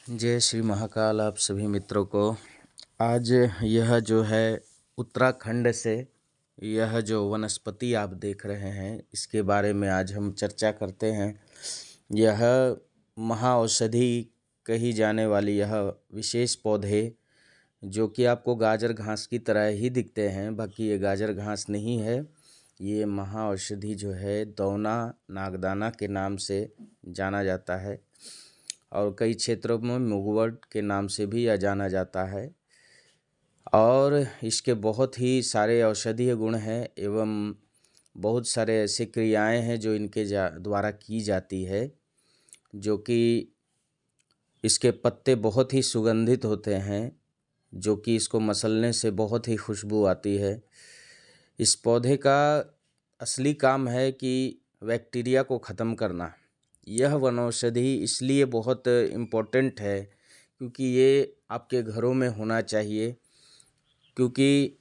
जय श्री महाकाल। आप सभी मित्रों को आज यह जो है उत्तराखंड से यह जो वनस्पति आप देख रहे हैं इसके बारे में आज हम चर्चा करते हैं। यह महाऔषधि कही जाने वाली यह विशेष पौधे जो कि आपको गाजर घास की तरह ही दिखते हैं, बाकी ये गाजर घास नहीं है। ये महाऔषधि जो है दौना नागदाना के नाम से जाना जाता है और कई क्षेत्रों में मुगवट के नाम से भी यह जाना जाता है। और इसके बहुत ही सारे औषधीय गुण हैं एवं बहुत सारे ऐसे क्रियाएं हैं जो इनके द्वारा की जाती है, जो कि इसके पत्ते बहुत ही सुगंधित होते हैं, जो कि इसको मसलने से बहुत ही खुशबू आती है। इस पौधे का असली काम है कि बैक्टीरिया को ख़त्म करना। यह वनौषधि इसलिए बहुत इम्पोर्टेंट है क्योंकि ये आपके घरों में होना चाहिए, क्योंकि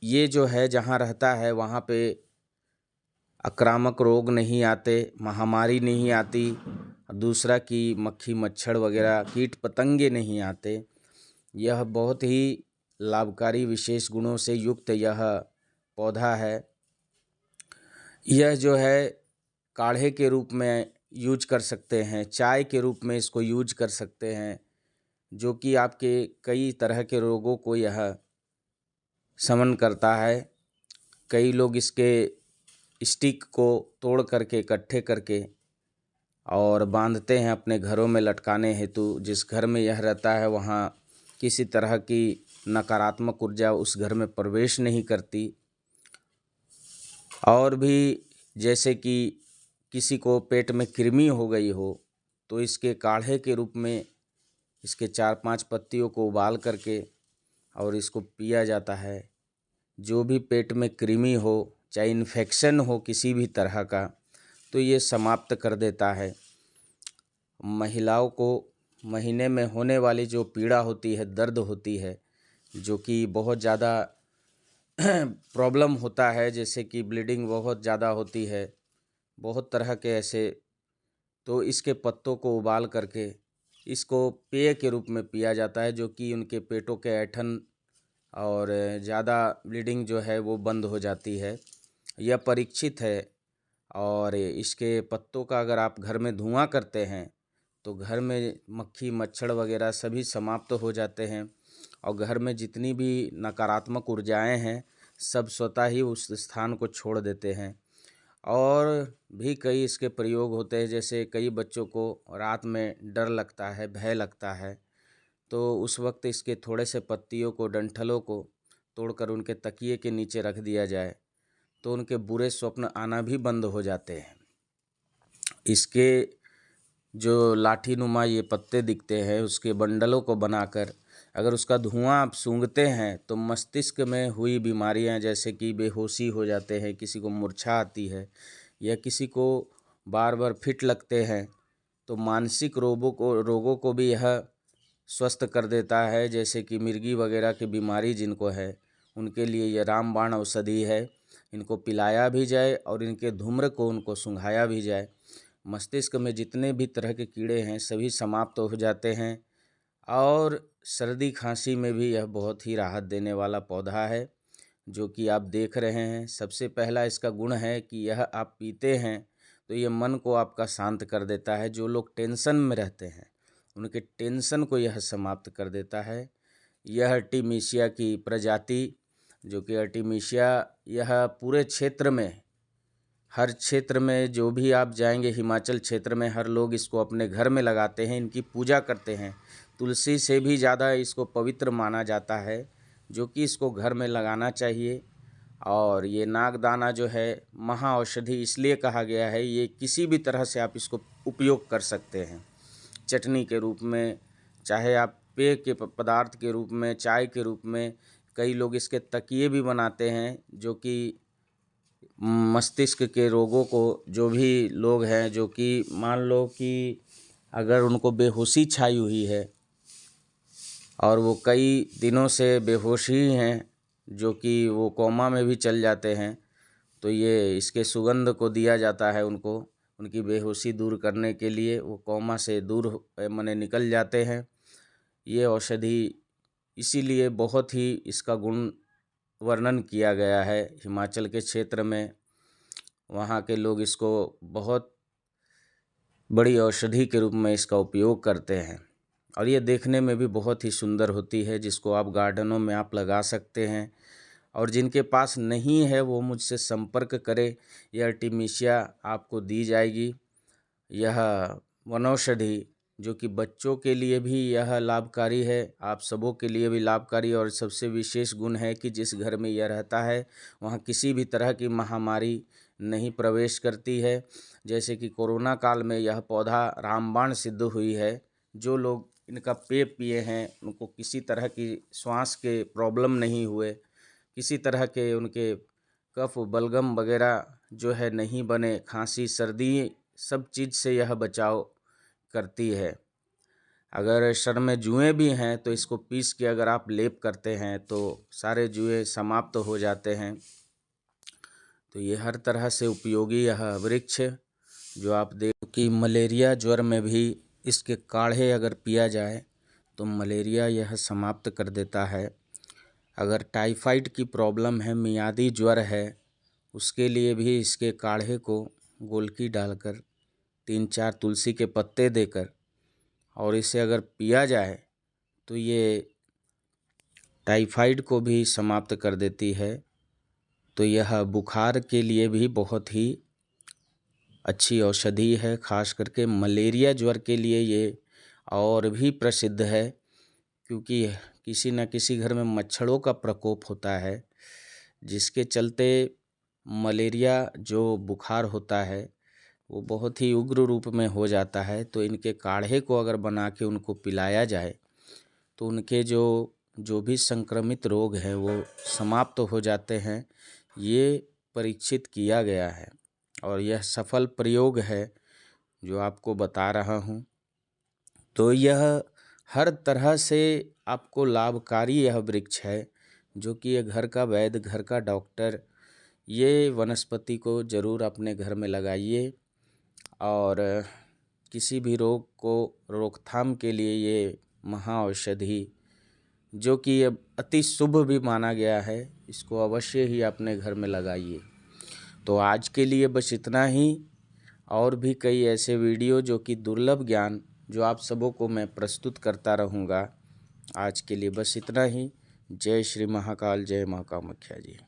ये जो है जहाँ रहता है वहाँ पे आक्रामक रोग नहीं आते, महामारी नहीं आती, दूसरा कि मक्खी मच्छर वगैरह कीट पतंगे नहीं आते। यह बहुत ही लाभकारी विशेष गुणों से युक्त यह पौधा है। यह जो है काढ़े के रूप में यूज कर सकते हैं, चाय के रूप में इसको यूज कर सकते हैं, जो कि आपके कई तरह के रोगों को यह शमन करता है। कई लोग इसके स्टिक को तोड़ करके इकट्ठे करके और बांधते हैं अपने घरों में लटकाने हेतु। जिस घर में यह रहता है वहाँ किसी तरह की नकारात्मक ऊर्जा उस घर में प्रवेश नहीं करती। और भी जैसे कि किसी को पेट में कृमि हो गई हो तो इसके काढ़े के रूप में इसके 4-5 पत्तियों को उबाल करके और इसको पिया जाता है। जो भी पेट में कृमि हो, चाहे इन्फेक्शन हो किसी भी तरह का, तो ये समाप्त कर देता है। महिलाओं को महीने में होने वाली जो पीड़ा होती है, दर्द होती है, जो कि बहुत ज़्यादा प्रॉब्लम होता है, जैसे कि ब्लीडिंग बहुत ज़्यादा होती है, बहुत तरह के ऐसे, तो इसके पत्तों को उबाल करके इसको पेय के रूप में पिया जाता है, जो कि उनके पेटों के ऐंठन और ज़्यादा ब्लीडिंग जो है वो बंद हो जाती है। यह परीक्षित है। और इसके पत्तों का अगर आप घर में धुआं करते हैं तो घर में मक्खी मच्छर वगैरह सभी समाप्त हो जाते हैं और घर में जितनी भी नकारात्मक ऊर्जाएं हैं सब स्वतः ही उस स्थान को छोड़ देते हैं। और भी कई इसके प्रयोग होते हैं, जैसे कई बच्चों को रात में डर लगता है, भय लगता है, तो उस वक्त इसके थोड़े से पत्तियों को, डंठलों को तोड़कर उनके तकिए के नीचे रख दिया जाए तो उनके बुरे स्वप्न आना भी बंद हो जाते हैं। इसके जो लाठी नुमा ये पत्ते दिखते हैं उसके बंडलों को बनाकर अगर उसका धुआं आप सूंघते हैं तो मस्तिष्क में हुई बीमारियां, जैसे कि बेहोशी हो जाते हैं, किसी को मूर्छा आती है या किसी को बार बार फिट लगते हैं, तो मानसिक रोगों को भी यह स्वस्थ कर देता है। जैसे कि मिर्गी वगैरह की बीमारी जिनको है उनके लिए यह रामबाण औषधि है। इनको पिलाया भी जाए और इनके धूम्र को उनको सूंघाया भी जाए, मस्तिष्क में जितने भी तरह के कीड़े हैं सभी समाप्त हो जाते हैं। और सर्दी खांसी में भी यह बहुत ही राहत देने वाला पौधा है, जो कि आप देख रहे हैं। सबसे पहला इसका गुण है कि यह आप पीते हैं तो ये मन को आपका शांत कर देता है। जो लोग टेंशन में रहते हैं उनके टेंशन को यह समाप्त कर देता है। यह अर्टिमिशिया की प्रजाति, जो कि अर्टिमिशिया, यह पूरे क्षेत्र में, हर क्षेत्र में जो भी आप जाएंगे, हिमाचल क्षेत्र में हर लोग इसको अपने घर में लगाते हैं, इनकी पूजा करते हैं। तुलसी से भी ज़्यादा इसको पवित्र माना जाता है, जो कि इसको घर में लगाना चाहिए। और ये नागदाना जो है महाऔषधि इसलिए कहा गया है, ये किसी भी तरह से आप इसको उपयोग कर सकते हैं। चटनी के रूप में, चाहे आप पेय के पदार्थ के रूप में, चाय के रूप में, कई लोग इसके तकिए भी बनाते हैं, जो कि मस्तिष्क के रोगों को, जो भी लोग हैं, जो कि मान लो कि अगर उनको बेहोशी छाई हुई है और वो कई दिनों से बेहोश ही हैं, जो कि वो कोमा में भी चल जाते हैं, तो ये इसके सुगंध को दिया जाता है उनको, उनकी बेहोशी दूर करने के लिए वो कोमा से दूर माने निकल जाते हैं। ये औषधि इसीलिए बहुत ही इसका गुण वर्णन किया गया है हिमाचल के क्षेत्र में। वहाँ के लोग इसको बहुत बड़ी औषधि के रूप में इसका उपयोग करते हैं और ये देखने में भी बहुत ही सुंदर होती है, जिसको आप गार्डनों में आप लगा सकते हैं। और जिनके पास नहीं है वो मुझसे संपर्क करें, यह आर्टिमिशिया आपको दी जाएगी। यह वनौषधि जो कि बच्चों के लिए भी यह लाभकारी है, आप सबों के लिए भी लाभकारी। और सबसे विशेष गुण है कि जिस घर में यह रहता है वहाँ किसी भी तरह की महामारी नहीं प्रवेश करती है। जैसे कि कोरोना काल में यह पौधा रामबाण सिद्ध हुई है। जो लोग इनका पेय पिए हैं उनको किसी तरह की श्वास के प्रॉब्लम नहीं हुए, किसी तरह के उनके कफ बलगम वगैरह जो है नहीं बने, खांसी सर्दी सब चीज़ से यह बचाव करती है। अगर सर में जुएँ भी हैं तो इसको पीस के अगर आप लेप करते हैं तो सारे जुएँ समाप्त हो जाते हैं। तो ये हर तरह से उपयोगी यह वृक्ष जो आप देखो कि मलेरिया ज्वर में भी इसके काढ़े अगर पिया जाए तो मलेरिया यह समाप्त कर देता है। अगर टाइफाइड की प्रॉब्लम है, मियादी ज्वर है, उसके लिए भी इसके काढ़े को गोलकी डालकर 3-4 तुलसी के पत्ते देकर और इसे अगर पिया जाए तो ये टाइफाइड को भी समाप्त कर देती है। तो यह बुखार के लिए भी बहुत ही अच्छी औषधि है। खास करके मलेरिया ज्वर के लिए ये और भी प्रसिद्ध है, क्योंकि किसी न किसी घर में मच्छरों का प्रकोप होता है, जिसके चलते मलेरिया जो बुखार होता है वो बहुत ही उग्र रूप में हो जाता है। तो इनके काढ़े को अगर बना के उनको पिलाया जाए तो उनके जो भी संक्रमित रोग हैं वो समाप्त हो जाते हैं। ये परीक्षित किया गया है और यह सफल प्रयोग है जो आपको बता रहा हूँ। तो यह हर तरह से आपको लाभकारी यह वृक्ष है, जो कि ये घर का वैद्य, घर का डॉक्टर, ये वनस्पति को ज़रूर अपने घर में लगाइए। और किसी भी रोग को रोकथाम के लिए ये महाऔषधि जो कि अब अति शुभ भी माना गया है, इसको अवश्य ही अपने घर में लगाइए। तो आज के लिए बस इतना ही। और भी कई ऐसे वीडियो जो कि दुर्लभ ज्ञान जो आप सबों को मैं प्रस्तुत करता रहूँगा। आज के लिए बस इतना ही। जय श्री महाकाल, जय माँ कामाख्या जी।